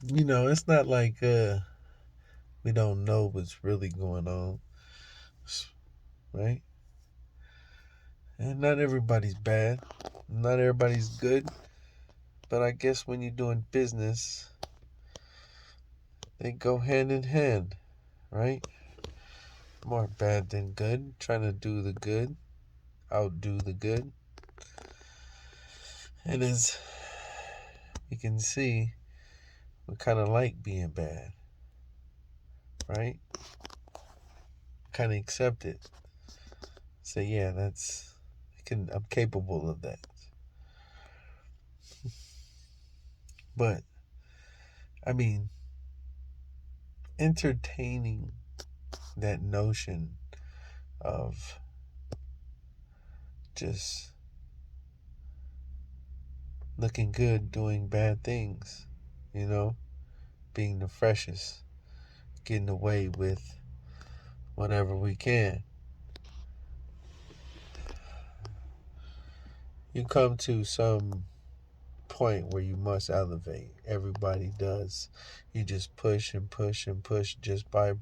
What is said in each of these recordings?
It's not like we don't know what's really going on, right? And not everybody's bad, not everybody's good, but I guess when you're doing business, they go hand in hand, right? More bad than good, trying to do the good, outdo the good. And as you can see, we kind of like being bad, right? Kind of accept it. Say, yeah, I'm capable of that. But, I mean, entertaining that notion of just looking good doing bad things, you know, being the freshest, getting away with whatever we can. You come to some point where you must elevate. Everybody does. You just push and push and push just by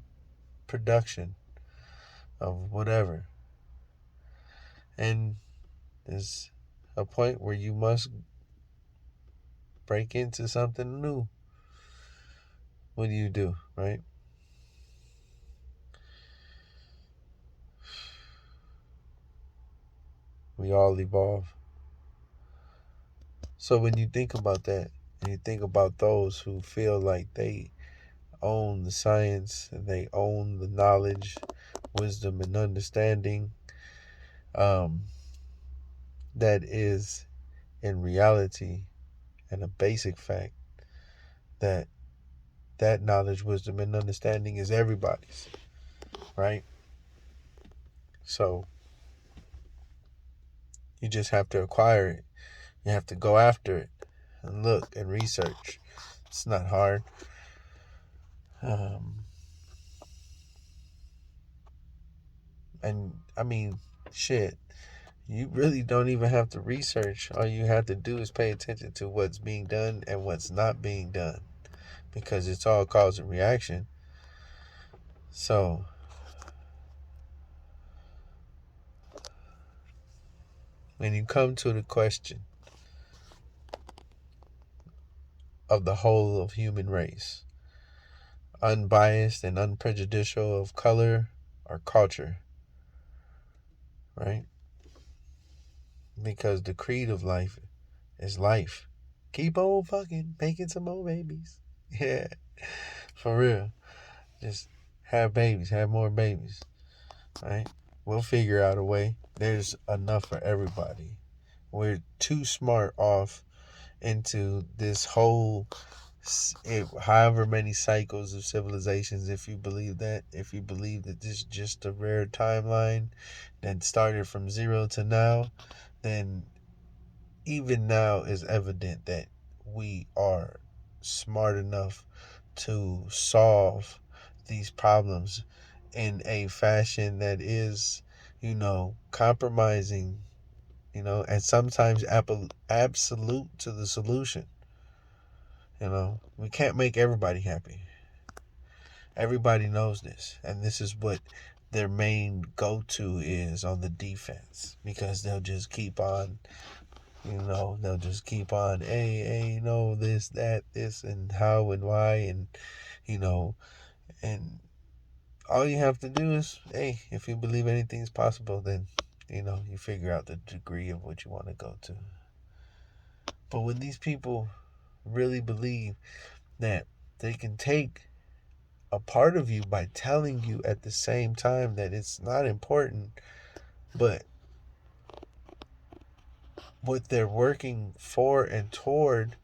production of whatever. And there's a point where you must break into something new. What do, right? We all evolve. So when you think about that, and you think about those who feel like they own the science and they own the knowledge, wisdom, and understanding, um, that is in reality and a basic fact that that knowledge, wisdom, and understanding is everybody's, right? So you just have to acquire it. You have to go after it and look and research. It's not hard. Um, and I mean, shit, you really don't even have to research. All you have to do is pay attention to what's being done and what's not being done because it's all cause and reaction. So, when you come to the question of the whole of human race, unbiased and unprejudicial of color or culture, right? Because the creed of life is life. Keep on fucking making some more babies. Yeah, for real. Just have babies, have more babies, right? We'll figure out a way. There's enough for everybody. We're too smart off into this whole, however many cycles of civilizations, if you believe that, if you believe that this is just a rare timeline that started from zero to now, then even now is evident that we are smart enough to solve these problems in a fashion that is, compromising, and sometimes absolute to the solution. We can't make everybody happy. Everybody knows this, and this is what their main go-to is on the defense because they'll just keep on, they'll just keep on, hey, no, this, that, this, and how and why, and you know, and all you have to do is, hey, if you believe anything's possible, then you figure out the degree of what you want to go to. But when these people really believe that they can take a part of you by telling you at the same time that it's not important, but what they're working for and toward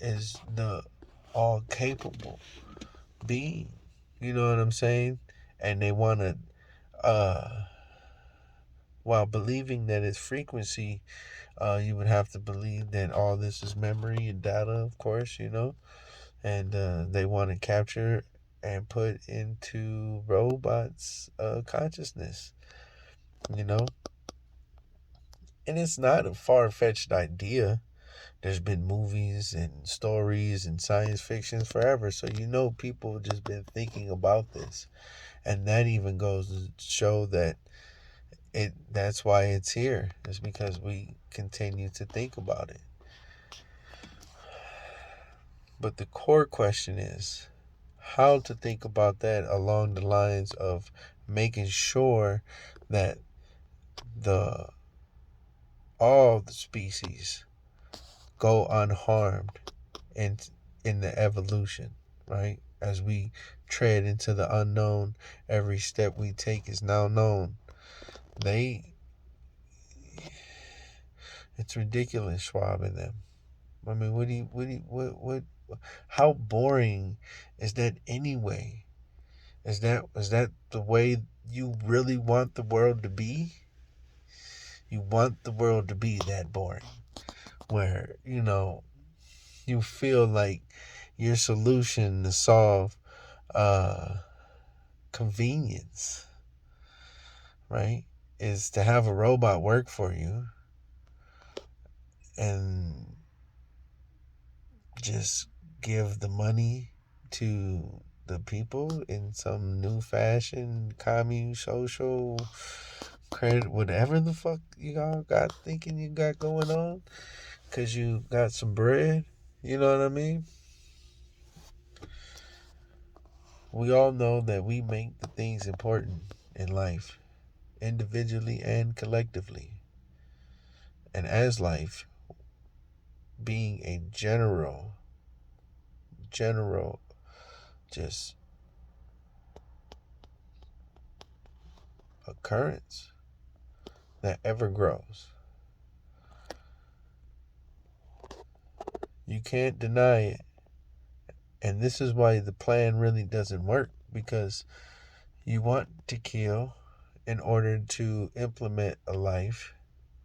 is the all capable being. You know what I'm saying? And they want to, uh, while believing that it's frequency, you would have to believe that all this is memory and data, of course, and they want to capture and put into robots consciousness, you know? And it's not a far fetched idea. There's been movies and stories and science fictions forever. So people just been thinking about this. And that even goes to show that that's why it's here. It's because we continue to think about it. But the core question is how to think about that along the lines of making sure that the all the species go unharmed in the evolution, right? As we tread into the unknown, every step we take is now known. It's ridiculous, Schwab and them. I mean, how boring is that anyway? Is that the way you really want the world to be? You want the world to be that boring, where you feel like your solution to solve uh, convenience, right, is to have a robot work for you and just give the money to the people in some new fashion, commune, social, credit, whatever the fuck you all got thinking you got going on, because you got some bread. You know what I mean? We all know that we make the things important in life, individually and collectively. And as life, being a general, just occurrence that ever grows. You can't deny it. And this is why the plan really doesn't work, because you want to kill in order to implement a life,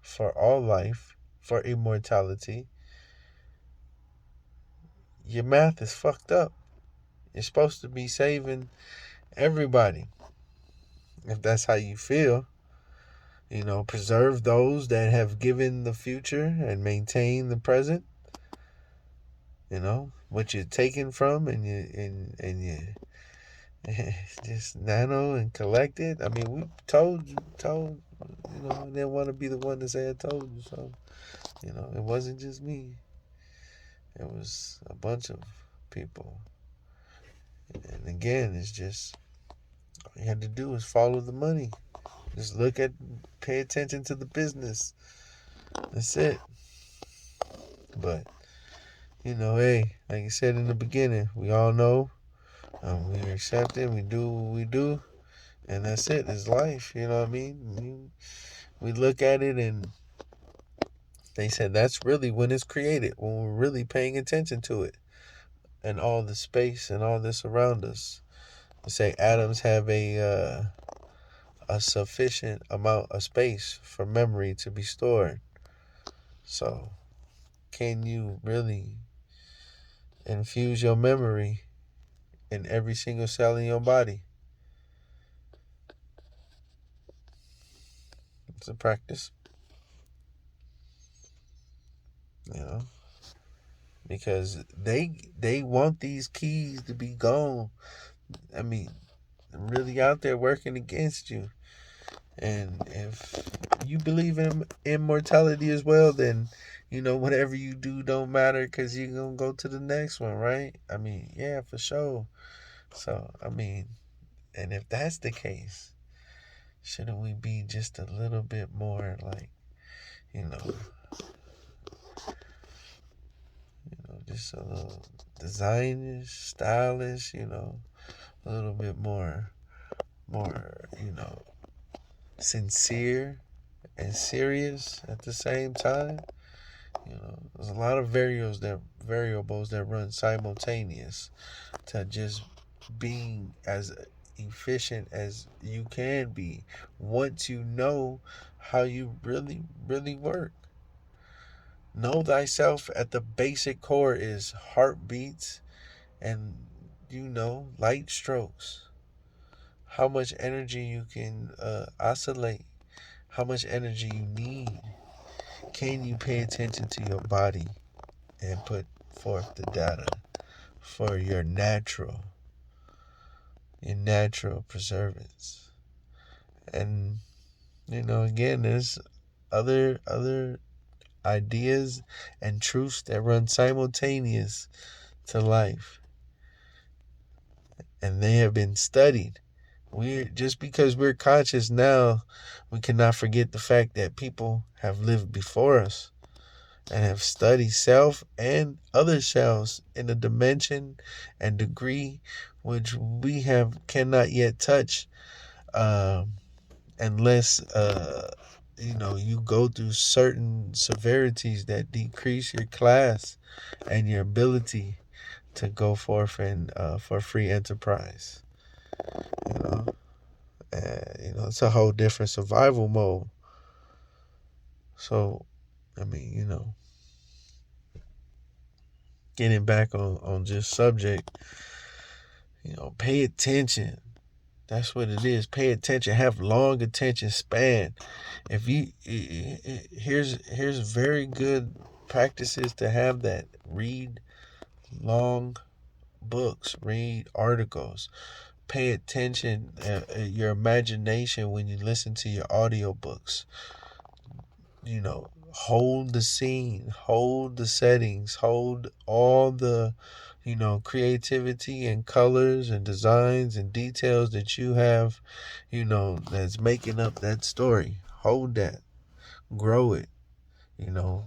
for immortality. Your math is fucked up. You're supposed to be saving everybody. If that's how you feel, preserve those that have given the future and maintain the present. What you're taking from and you just nano and collect it. I mean, we told, I didn't want to be the one to say I told you. So, it wasn't just me. It was a bunch of people. And again, it's just, all you had to do is follow the money. Just pay attention to the business. That's it. But, hey, like you said in the beginning, we all know, we accept it, we do what we do, and that's it. It's life, you know what I mean? We look at it and they said that's really when it's created, when we're really paying attention to it and all the space and all this around us. They say atoms have a sufficient amount of space for memory to be stored. So, can you really infuse your memory in every single cell in your body? It's a practice, because they want these keys to be gone. I mean, really out there working against you. And if you believe in immortality as well, then whatever you do don't matter, because you're gonna go to the next one, right? I mean, yeah, for sure. So I mean, and if that's the case, shouldn't we be just a little bit more like, just a little designish, stylish, a little bit more, sincere and serious at the same time? There's a lot of variables that run simultaneous to just being as efficient as you can be once you know how you really, really work. Know thyself at the basic core is heartbeats and, light strokes. How much energy you can oscillate, how much energy you need. Can you pay attention to your body and put forth the data for your natural preservance? And again, there's other ideas and truths that run simultaneous to life, and they have been studied. We just because we're conscious now, we cannot forget the fact that people have lived before us and have studied self and other selves in a dimension and degree which we have cannot yet touch, unless you go through certain severities that decrease your class and your ability to go forth and for free enterprise. You know, it's a whole different survival mode. So, I mean, getting back on just subject, pay attention. That's what it is. Pay attention. Have long attention span. If you here's very good practices to have that. Read long books. Read articles. Pay attention. Your imagination when you listen to your audiobooks. Hold the scene. Hold the settings. Hold all the creativity and colors and designs and details that you have, that's making up that story. Hold that. Grow it.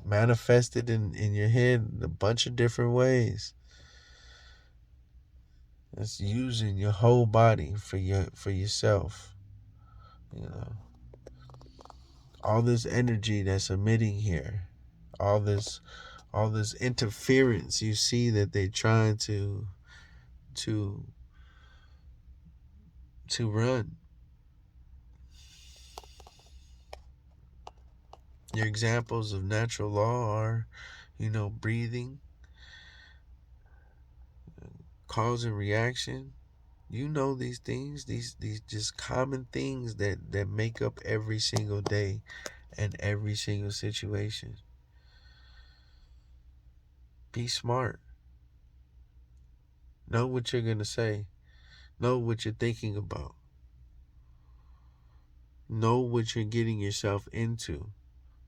Manifest it in your head in a bunch of different ways. It's using your whole body for yourself. You know, all this energy that's emitting here, all this interference you see that they're trying to run. Your examples of natural law are, breathing, cause and reaction. These things, these just common things that make up every single day and every single situation. Be smart. Know what you're gonna say. Know what you're thinking about. Know what you're getting yourself into.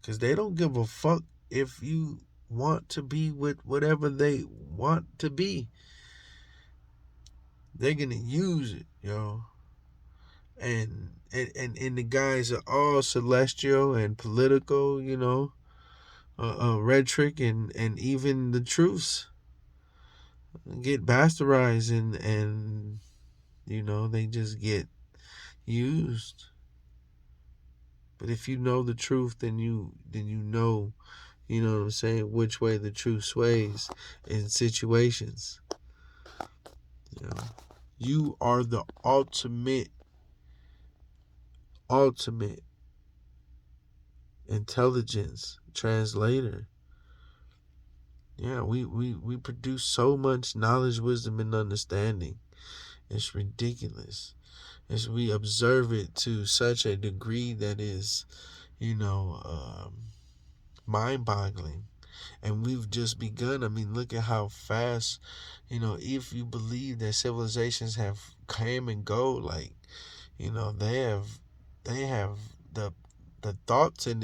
Because they don't give a fuck if you want to be with whatever they want to be. They're gonna use it, and the guys are all celestial and political, rhetoric and even the truths get bastardized and they just get used. But if you know the truth, then you know, what I'm saying, which way the truth sways in situations. You are the ultimate intelligence translator. Yeah, we produce so much knowledge, wisdom, and understanding. It's ridiculous. As we observe it to such a degree that is, mind-boggling. And we've just begun. I mean, look at how fast, if you believe that civilizations have came and go, like, they have the thoughts and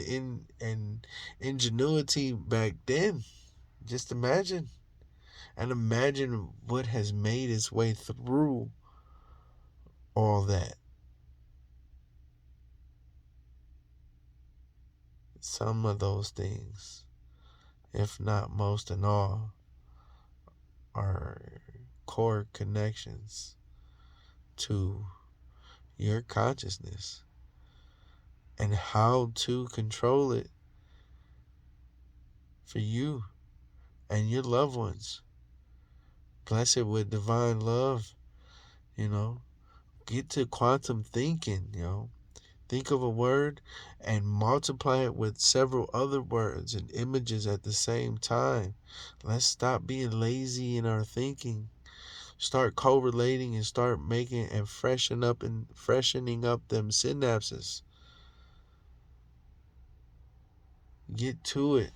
ingenuity back then. Just imagine. And imagine what has made its way through all that. Some of those things, if not most and all, are core connections to your consciousness and how to control it for you and your loved ones. Bless it with divine love, Get to quantum thinking, Think of a word and multiply it with several other words and images at the same time. Let's stop being lazy in our thinking. Start correlating and start making and freshening up them synapses. Get to it.